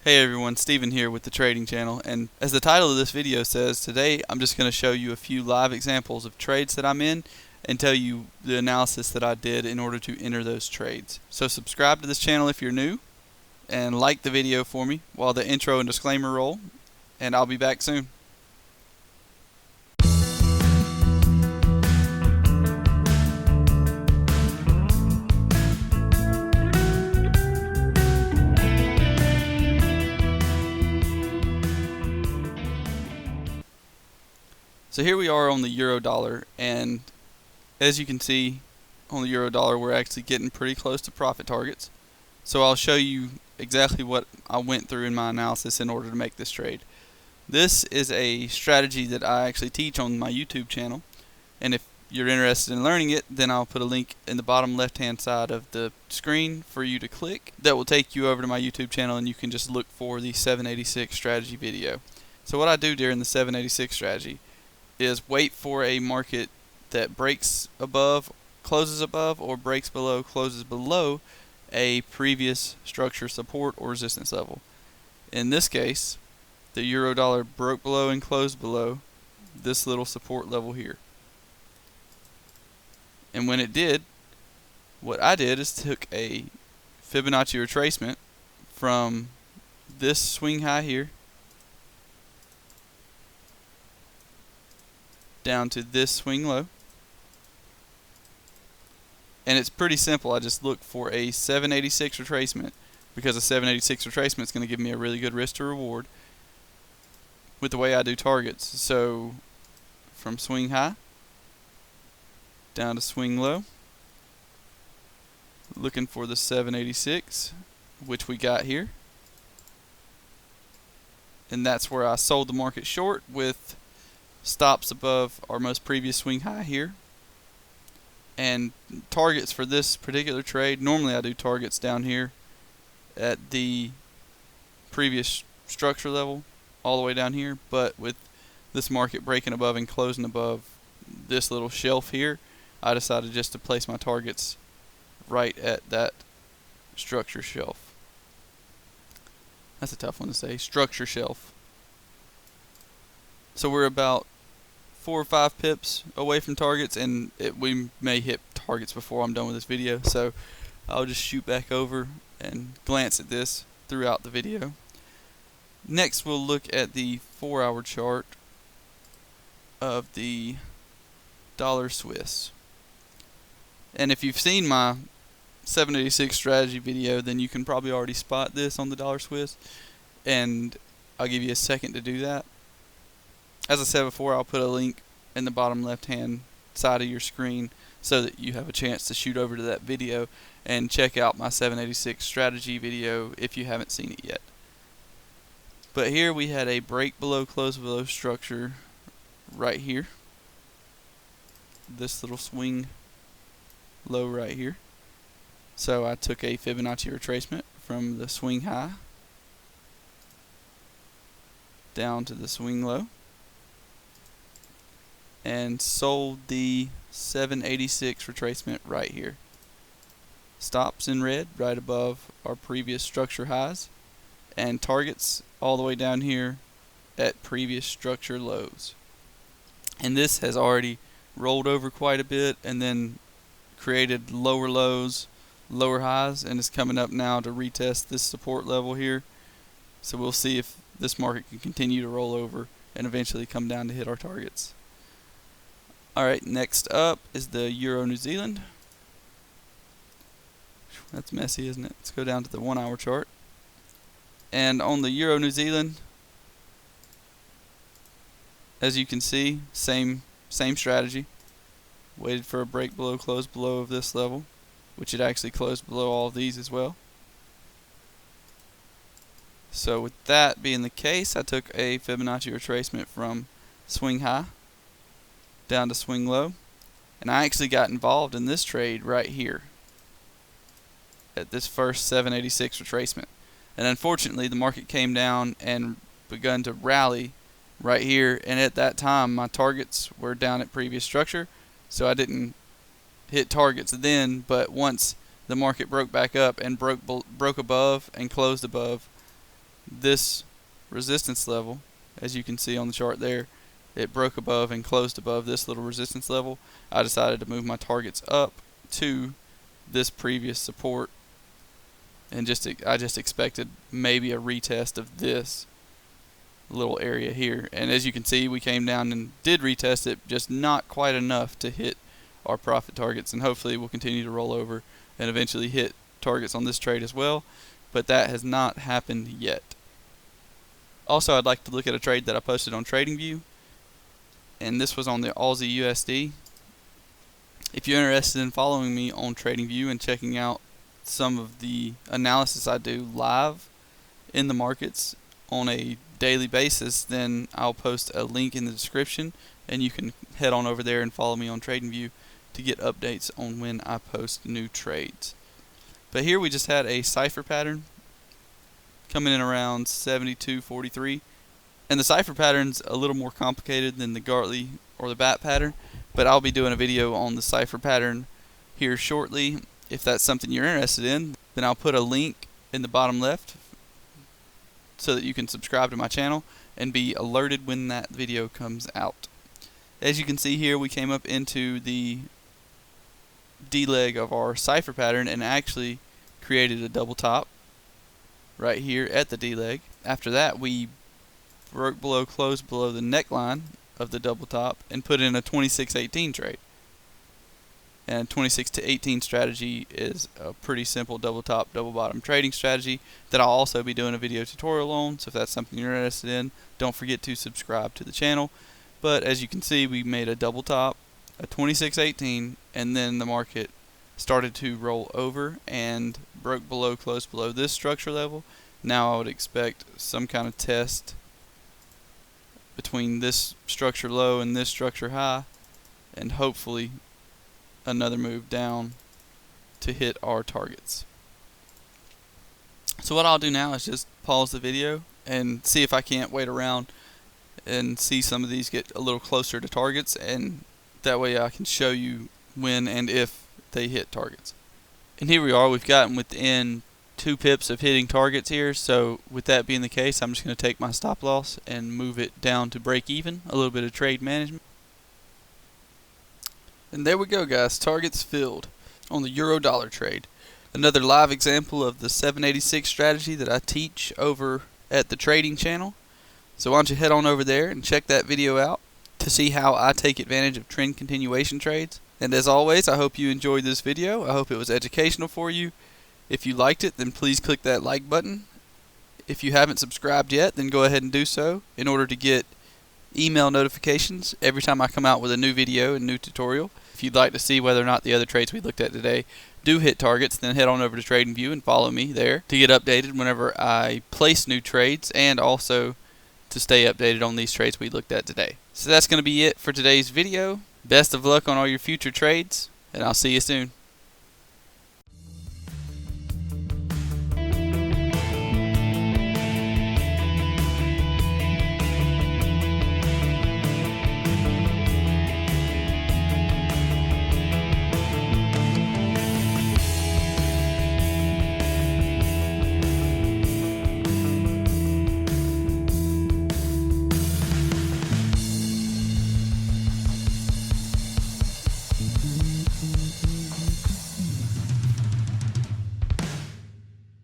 Hey everyone, Steven here with the Trading Channel, and as the title of this video says, today I'm just going to show you a few live examples of trades that I'm in and tell you the analysis that I did in order to enter those trades. So subscribe to this channel if you're new, and like the video for me while the intro and disclaimer roll, and I'll be back soon. So here we are on the euro dollar, and as you can see on the euro dollar, we're actually getting pretty close to profit targets. So I'll show you exactly what I went through in my analysis in order to make this trade. This is a strategy that I actually teach on my YouTube channel, and if you're interested in learning it, then I'll put a link in the bottom left hand side of the screen for you to click. That will take you over to my YouTube channel, and you can just look for the 786 strategy video. So what I do during the 786 strategy is wait for a market that breaks above, closes above, or breaks below, closes below a previous structure support or resistance level. In this case, the euro dollar broke below and closed below this little support level here. And when it did, what I did is took a Fibonacci retracement from this swing high here down to this swing low, and it's pretty simple. I just look for a 786 retracement because a 786 retracement is going to give me a really good risk to reward with the way I do targets. So from swing high down to swing low, looking for the 786, which we got here, and that's where I sold the market short with stops above our most previous swing high here. And targets for this particular trade, normally I do targets down here at the previous structure level all the way down here, but with this market breaking above and closing above this little shelf here, I decided just to place my targets right at that structure shelf. That's a tough one to say, structure shelf. So we're about 4 or 5 pips away from targets, and we may hit targets before I'm done with this video, so I'll just shoot back over and glance at this throughout the video. Next we'll look at the 4-hour chart of the dollar Swiss. And if you've seen my 786 strategy video, then you can probably already spot this on the dollar Swiss, and I'll give you a second to do that. As I said before, I'll put a link in the bottom left hand side of your screen so that you have a chance to shoot over to that video and check out my 786 strategy video if you haven't seen it yet. But here we had a break below, close below structure right here. This little swing low right here. So I took a Fibonacci retracement from the swing high down to the swing low and sold the 786 retracement right here. Stops in red right above our previous structure highs, and targets all the way down here at previous structure lows. And this has already rolled over quite a bit and then created lower lows, lower highs, and is coming up now to retest this support level here. So we'll see if this market can continue to roll over and eventually come down to hit our targets. Alright, next up is the Euro New Zealand. That's messy, isn't it? Let's go down to the 1-hour chart. And on the Euro New Zealand, as you can see, same strategy. Waited for a break below, close below of this level, which it actually closed below all of these as well. So with that being the case, I took a Fibonacci retracement from swing high down to swing low, and I actually got involved in this trade right here at this first 786 retracement. And unfortunately the market came down and begun to rally right here, and at that time my targets were down at previous structure, so I didn't hit targets then. But once the market broke back up and broke above and closed above this resistance level, as you can see on the chart there, it broke above and closed above this little resistance level. I decided to move my targets up to this previous support, and I just expected maybe a retest of this little area here. And as you can see, we came down and did retest it, just not quite enough to hit our profit targets, and hopefully we'll continue to roll over and eventually hit targets on this trade as well, but that has not happened yet. Also, I'd like to look at a trade that I posted on TradingView, and this was on the Aussie USD. If you're interested in following me on TradingView and checking out some of the analysis I do live in the markets on a daily basis, then I'll post a link in the description, and you can head on over there and follow me on TradingView to get updates on when I post new trades. But here we just had a Cipher Pattern coming in around 72.43, and the Cipher Pattern's a little more complicated than the Gartley or the Bat Pattern, but I'll be doing a video on the Cipher Pattern here shortly. If that's something you're interested in, then I'll put a link in the bottom left so that you can subscribe to my channel and be alerted when that video comes out. As you can see here, we came up into the D leg of our Cipher Pattern and actually created a double top right here at the D leg. After that, we broke below, closed below the neckline of the double top, and put in a 26.18 trade. And 26 to 18 strategy is a pretty simple double top, double bottom trading strategy that I'll also be doing a video tutorial on. So if that's something you're interested in, don't forget to subscribe to the channel. But as you can see, we made a double top, a 26.18, and then the market started to roll over and broke below, closed below this structure level. Now I would expect some kind of test between this structure low and this structure high, and hopefully another move down to hit our targets. So what I'll do now is just pause the video and see if I can't wait around and see some of these get a little closer to targets, and that way I can show you when and if they hit targets. And here we are, we've gotten within 2 pips of hitting targets here. So with that being the case, I'm just going to take my stop loss and move it down to break even, a little bit of trade management. And there we go, guys, targets filled on the euro dollar trade. Another live example of the 786 strategy that I teach over at the trading channel. So why don't you head on over there and check that video out to see how I take advantage of trend continuation trades. And as always, I hope you enjoyed this video. I hope it was educational for you. If you liked it, then please click that like button. If you haven't subscribed yet, then go ahead and do so in order to get email notifications every time I come out with a new video and new tutorial. If you'd like to see whether or not the other trades we looked at today do hit targets, then head on over to TradingView and follow me there to get updated whenever I place new trades, and also to stay updated on these trades we looked at today. So that's going to be it for today's video. Best of luck on all your future trades, and I'll see you soon.